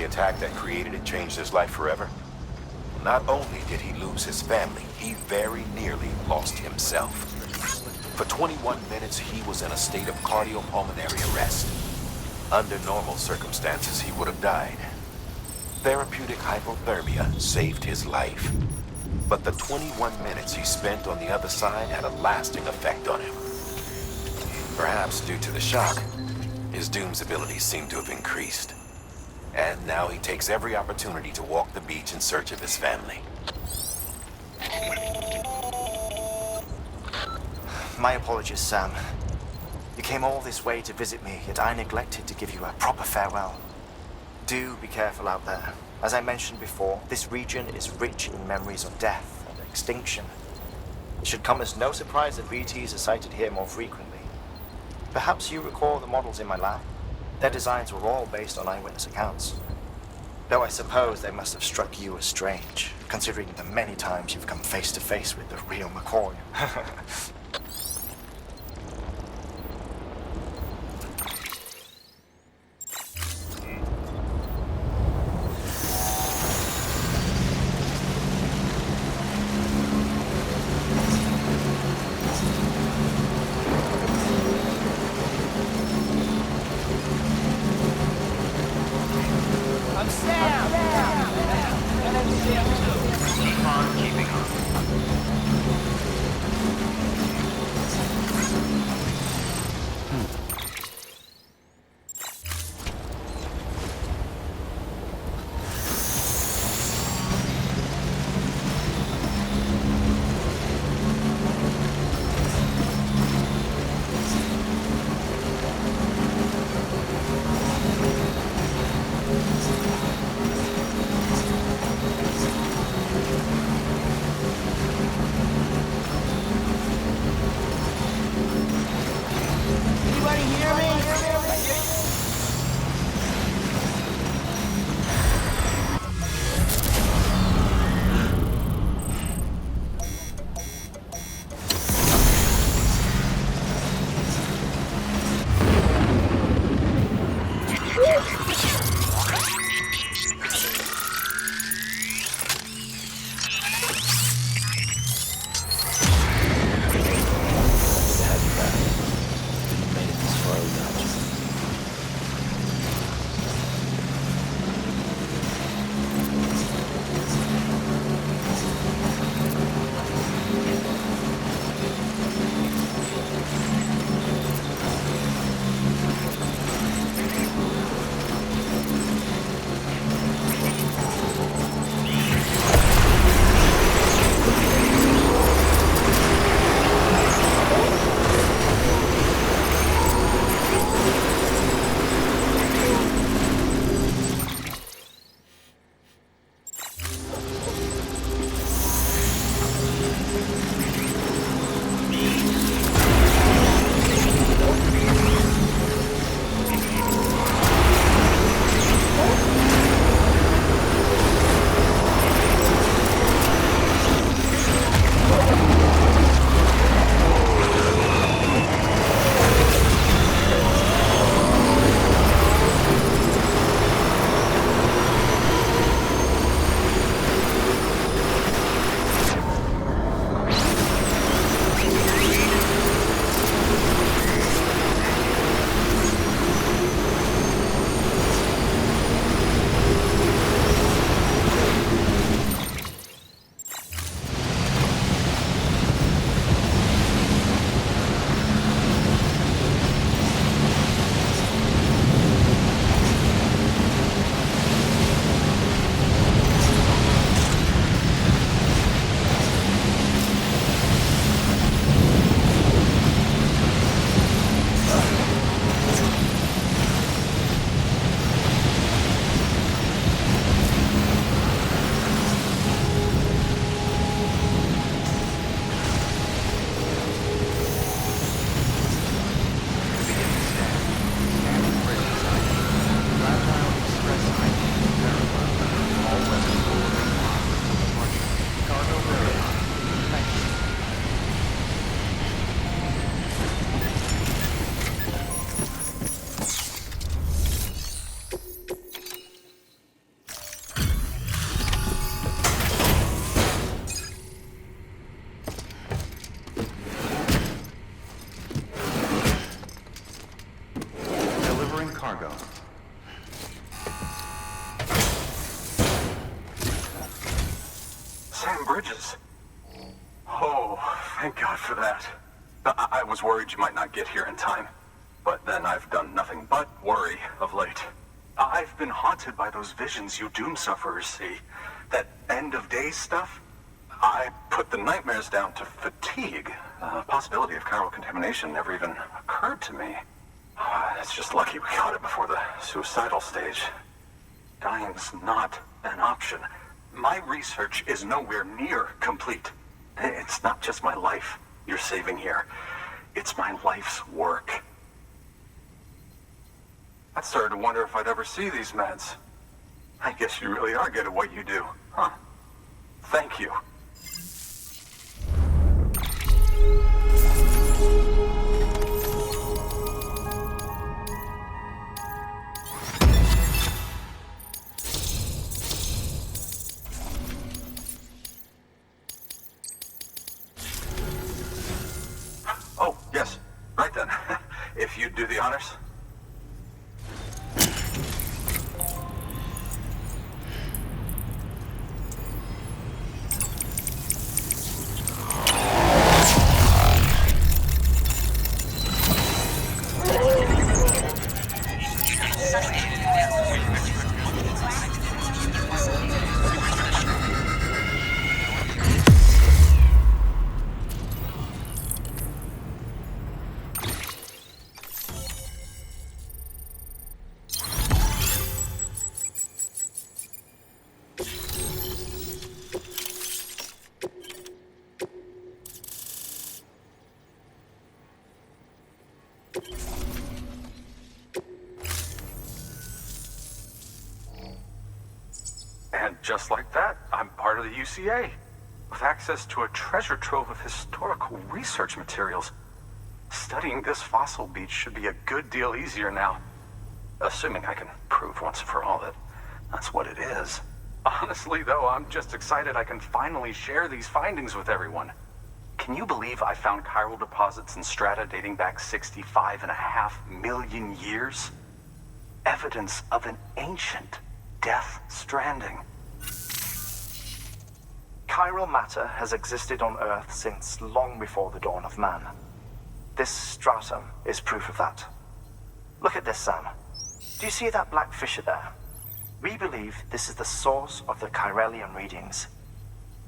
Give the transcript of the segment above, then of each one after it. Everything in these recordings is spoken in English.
the attack that created it changed his life forever? Not only did he lose his family, he very nearly lost himself. For 21 minutes, he was in a state of cardiopulmonary arrest. Under normal circumstances, he would have died. Therapeutic hypothermia saved his life. But the 21 minutes he spent on the other side had a lasting effect on him. Perhaps due to the shock, his Doom's abilities seem to have increased. And now he takes every opportunity to walk the beach in search of his family. My apologies, Sam. You came all this way to visit me, yet I neglected to give you a proper farewell. Do be careful out there. As I mentioned before, this region is rich in memories of death and extinction. It should come as no surprise that VTs are sighted here more frequently. Perhaps you recall the models in my lab? Their designs were all based on eyewitness accounts. Though I suppose they must have struck you as strange, considering the many times you've come face to face with the real McCoy. Keep on keeping on. Oh, thank God for that. I was worried you might not get here in time. But then I've done nothing but worry of late. I've been haunted by those visions you doom sufferers see. That end of days stuff. I put the nightmares down to fatigue. The possibility of chiral contamination never even occurred to me. It's just lucky we got it before the suicidal stage. Dying's not an option. My research is nowhere near complete. It's not just my life you're saving here. It's my life's work. I started to wonder if I'd ever see these meds. I guess you really are good at what you do, huh? Thank you. Oh, yes. Right then. If you'd do the honors. And just like that, I'm part of the UCA, with access to a treasure trove of historical research materials. Studying this fossil beach should be a good deal easier now. Assuming I can prove once and for all that that's what it is. Honestly, though, I'm just excited I can finally share these findings with everyone. Can you believe I found chiral deposits in strata dating back 65.5 million years? Evidence of an ancient death stranding. Chiral matter has existed on Earth since long before the dawn of man. This stratum is proof of that. Look at this, Sam. Do you see that black fissure there? We believe this is the source of the chiralium readings.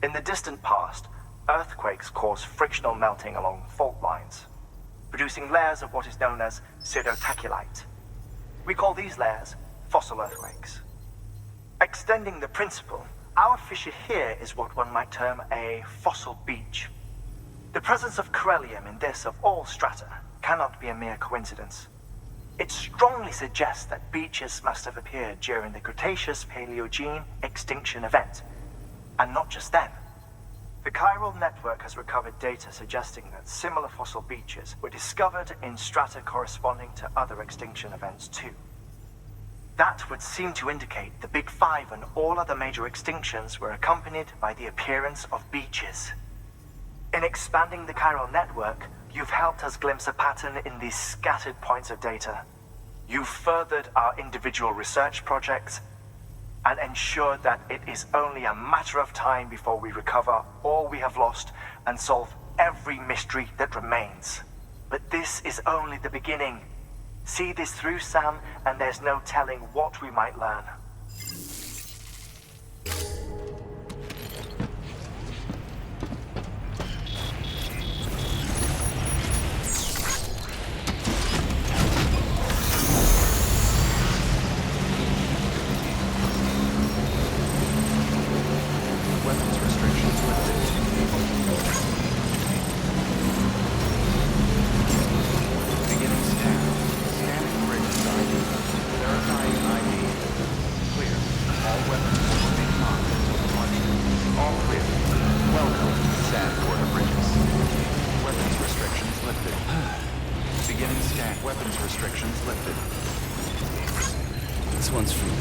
In the distant past, earthquakes caused frictional melting along fault lines, producing layers of what is known as pseudotachylite. We call these layers fossil earthquakes. Extending the principle, our fissure here is what one might term a fossil beach. The presence of chiralium in this of all strata cannot be a mere coincidence. It strongly suggests that beaches must have appeared during the Cretaceous-Paleogene extinction event. And not just then. The chiral network has recovered data suggesting that similar fossil beaches were discovered in strata corresponding to other extinction events too. That would seem to indicate the Big Five and all other major extinctions were accompanied by the appearance of beaches. In expanding the chiral network, you've helped us glimpse a pattern in these scattered points of data. You've furthered our individual research projects and ensured that it is only a matter of time before we recover all we have lost and solve every mystery that remains. But this is only the beginning. See this through, Sam, and there's no telling what we might learn. Weapons restrictions lifted. Beginning scan. Scanning bridge ID. Verifying ID. Clear. All weapons will remain locked until launch. All clear. Welcome to Sad Border Bridges. Weapons restrictions lifted. Beginning scan. Weapons restrictions lifted. This one's for you.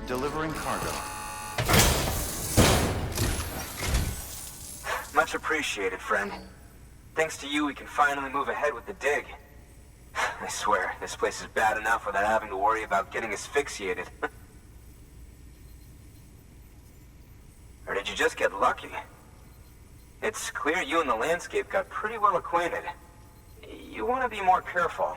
Delivering cargo. Much appreciated, friend. Thanks to you, we can finally move ahead with the dig. I swear, this place is bad enough without having to worry about getting asphyxiated. Or did you just get lucky? It's clear you and the landscape got pretty well acquainted. You want to be more careful.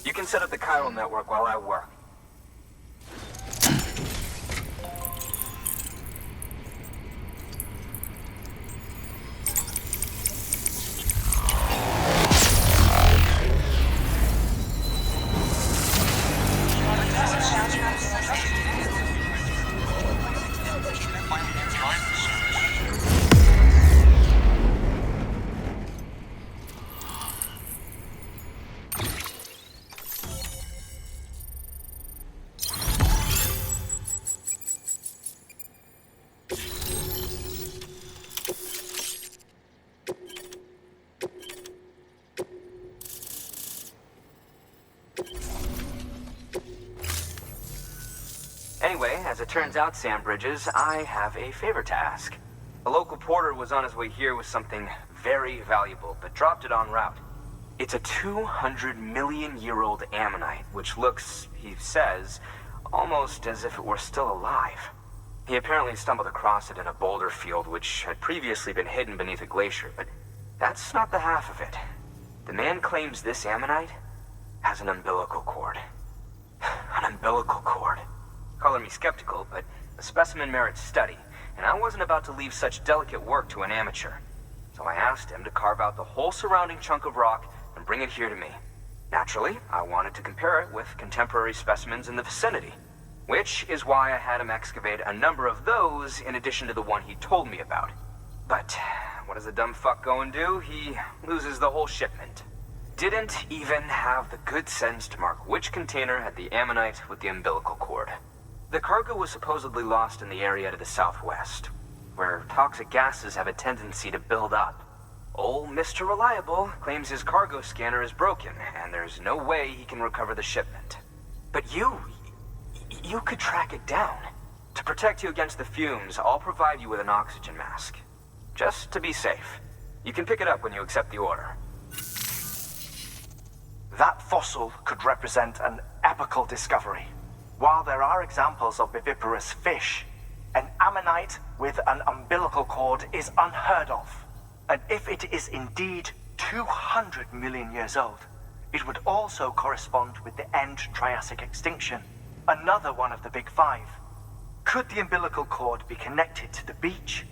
You can set up the chiral network while I work. Anyway, as it turns out, Sam Bridges, I have a favor to ask. A local porter was on his way here with something very valuable, but dropped it en route. It's a 200-million-year-old ammonite, which looks, he says, almost as if it were still alive. He apparently stumbled across it in a boulder field which had previously been hidden beneath a glacier, but that's not the half of it. The man claims this ammonite has an umbilical cord. An umbilical cord. Color me skeptical, but the specimen merits study, and I wasn't about to leave such delicate work to an amateur. So I asked him to carve out the whole surrounding chunk of rock and bring it here to me. Naturally, I wanted to compare it with contemporary specimens in the vicinity, which is why I had him excavate a number of those in addition to the one he told me about. But what does the dumb fuck go and do? He loses the whole shipment. Didn't even have the good sense to mark which container had the ammonite with the umbilical cord. The cargo was supposedly lost in the area to the southwest, where toxic gases have a tendency to build up. Old Mr. Reliable claims his cargo scanner is broken, and there's no way he can recover the shipment. But you could track it down. To protect you against the fumes, I'll provide you with an oxygen mask. Just to be safe. You can pick it up when you accept the order. That fossil could represent an epochal discovery. While there are examples of viviparous fish, an ammonite with an umbilical cord is unheard of. And if it is indeed 200 million years old, it would also correspond with the end Triassic extinction, another one of the big five. Could the umbilical cord be connected to the beach?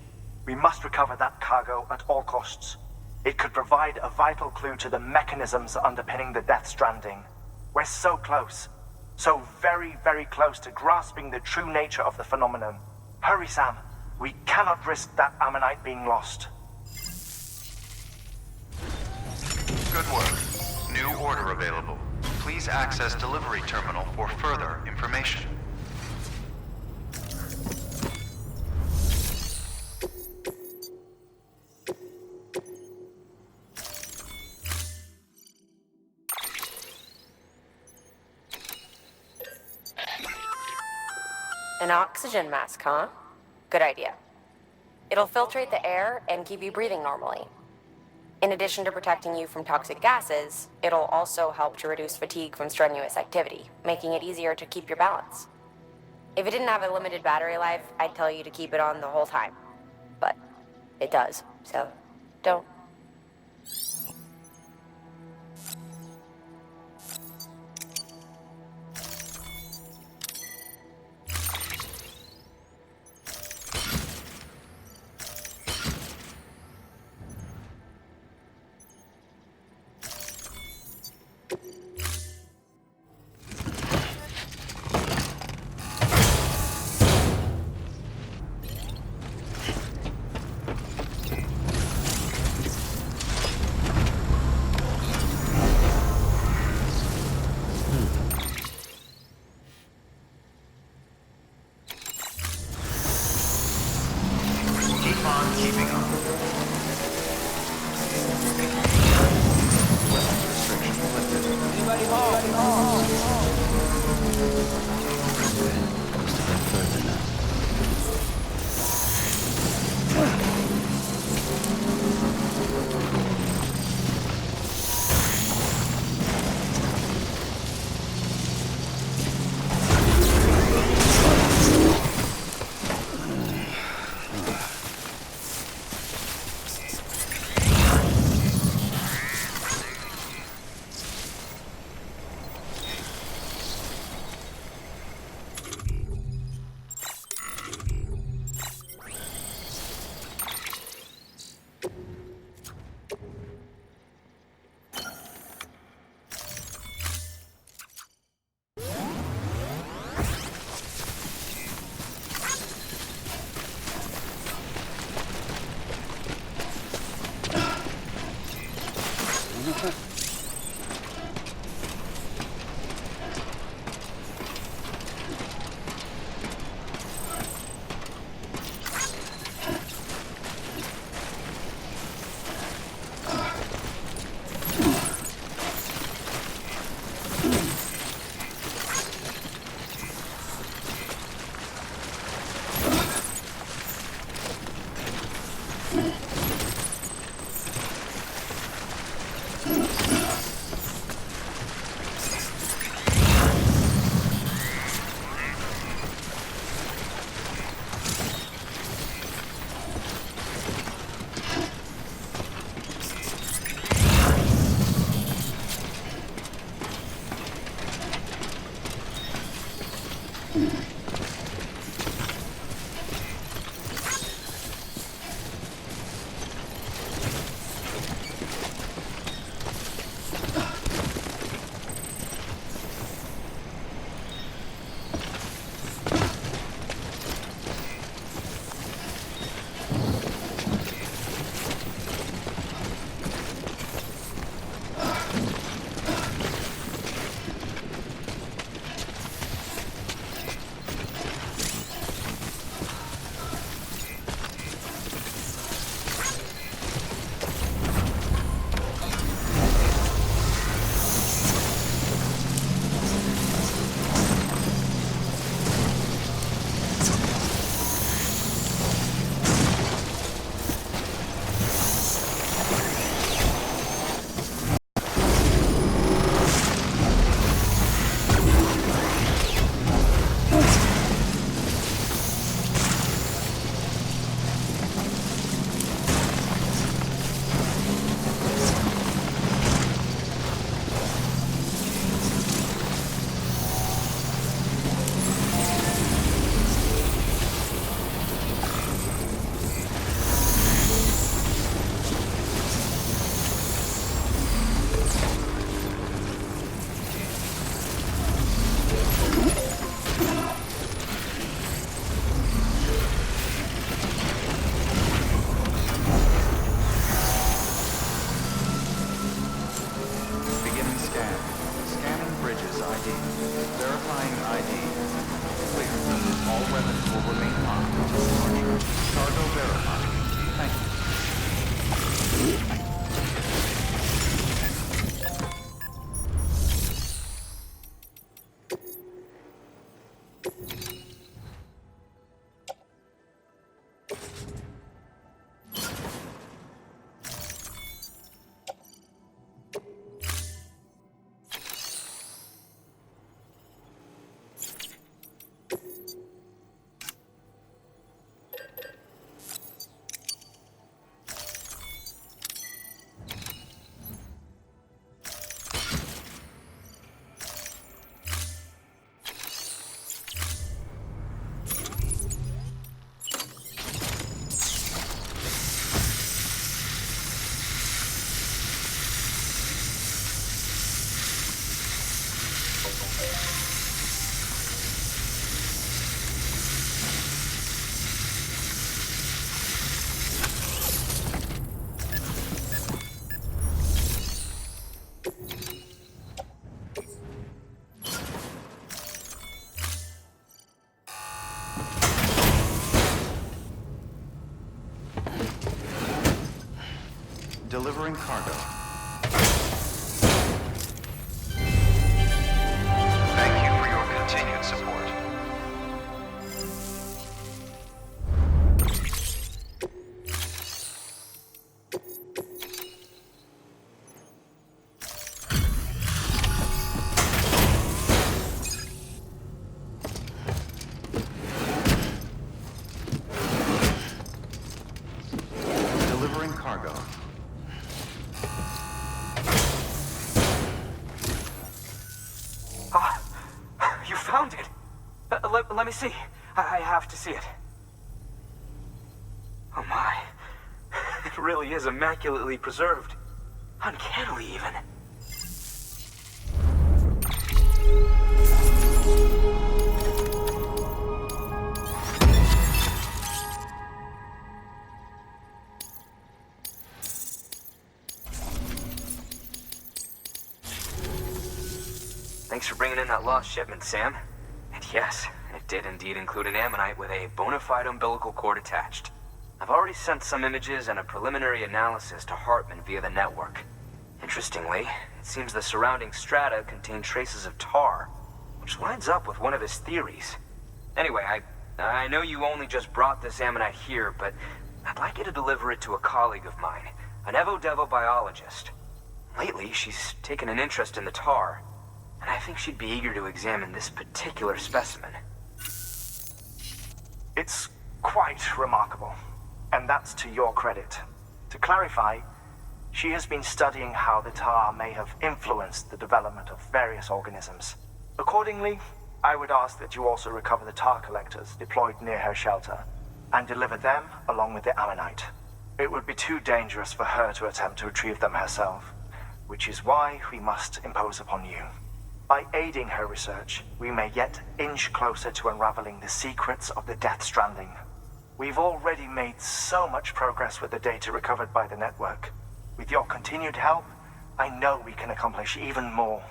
We must recover that cargo at all costs. It could provide a vital clue to the mechanisms underpinning the Death Stranding. We're so close. So very, very close to grasping the true nature of the phenomenon. Hurry, Sam. We cannot risk that ammonite being lost. Good work. New order available. Please access delivery terminal for further information. An oxygen mask, huh? Good idea. It'll filtrate the air and keep you breathing normally. In addition to protecting you from toxic gases, it'll also help to reduce fatigue from strenuous activity, making it easier to keep your balance. If it didn't have a limited battery life, I'd tell you to keep it on the whole time. But it does, so don't. Delivering cargo. Thank you for your continued support. Delivering cargo. Ah, you found it. Let me see. I have to see it. Oh my. It really is immaculately preserved. Uncannily even. Thanks for bringing in that lost shipment, Sam. And yes, it did indeed include an ammonite with a bona fide umbilical cord attached. I've already sent some images and a preliminary analysis to Heartman via the network. Interestingly, it seems the surrounding strata contain traces of tar, which lines up with one of his theories. Anyway, I know you only just brought this ammonite here, but I'd like you to deliver it to a colleague of mine, an Evo-Devo biologist. Lately, she's taken an interest in the tar, and I think she'd be eager to examine this particular specimen. It's quite remarkable, and that's to your credit. To clarify, she has been studying how the tar may have influenced the development of various organisms. Accordingly, I would ask that you also recover the tar collectors deployed near her shelter and deliver them along with the ammonite. It would be too dangerous for her to attempt to retrieve them herself, which is why we must impose upon you. By aiding her research, we may yet inch closer to unraveling the secrets of the Death Stranding. We've already made so much progress with the data recovered by the network. With your continued help, I know we can accomplish even more.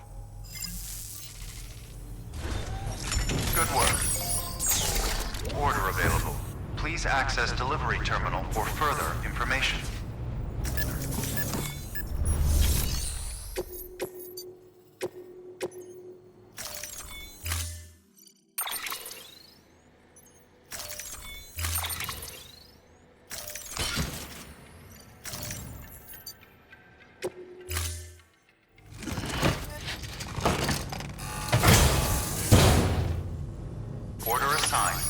Good work. Order available. Please access delivery terminal for further information. Order assigned.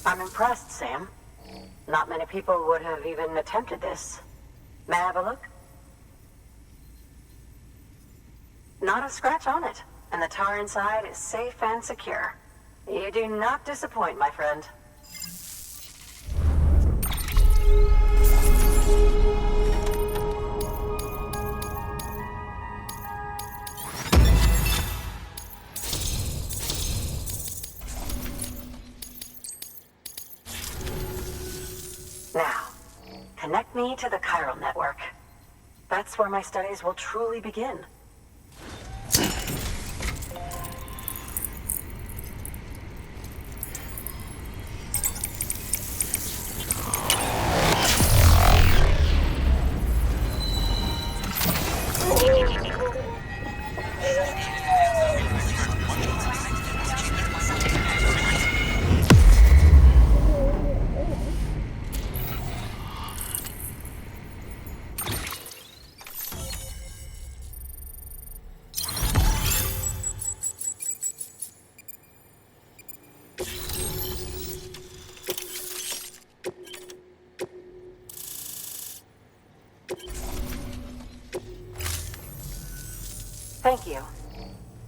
I'm impressed, Sam. Not many people would have even attempted this. May I have a look? Not a scratch on it, and the tar inside is safe and secure. You do not disappoint, my friend. Now, connect me to the chiral network. That's where my studies will truly begin. Thank you.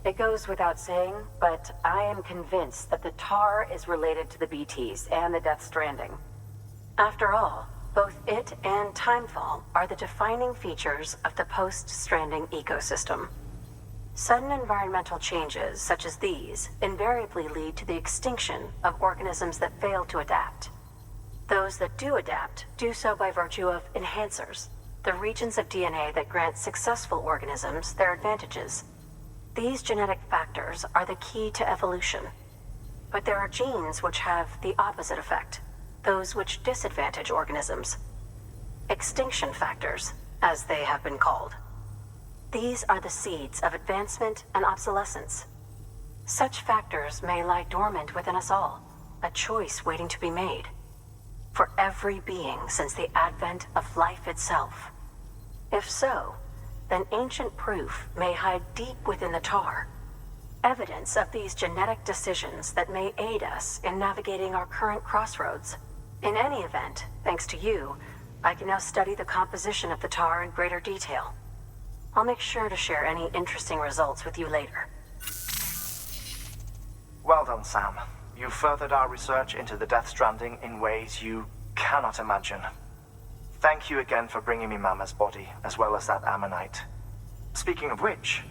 It goes without saying, but I am convinced that the tar is related to the BTs and the Death Stranding. After all, both it and Timefall are the defining features of the post-Stranding ecosystem. Sudden environmental changes such as these invariably lead to the extinction of organisms that fail to adapt. Those that do adapt do so by virtue of enhancers, the regions of DNA that grant successful organisms their advantages. These genetic factors are the key to evolution. But there are genes which have the opposite effect, those which disadvantage organisms. Extinction factors, as they have been called. These are the seeds of advancement and obsolescence. Such factors may lie dormant within us all, a choice waiting to be made. For every being since the advent of life itself. If so, then ancient proof may hide deep within the tar. Evidence of these genetic decisions that may aid us in navigating our current crossroads. In any event, thanks to you, I can now study the composition of the tar in greater detail. I'll make sure to share any interesting results with you later. Well done, Sam. You furthered our research into the Death Stranding in ways you cannot imagine. Thank you again for bringing me Mama's body, as well as that ammonite. Speaking of which,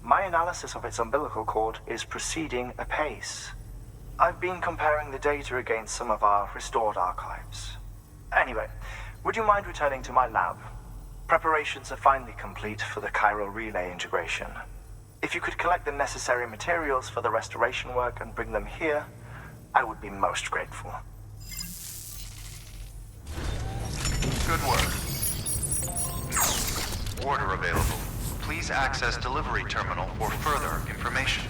my analysis of its umbilical cord is proceeding apace. I've been comparing the data against some of our restored archives. Anyway, would you mind returning to my lab? Preparations are finally complete for the chiral relay integration. If you could collect the necessary materials for the restoration work and bring them here, I would be most grateful. Good work. Order available. Please access delivery terminal for further information.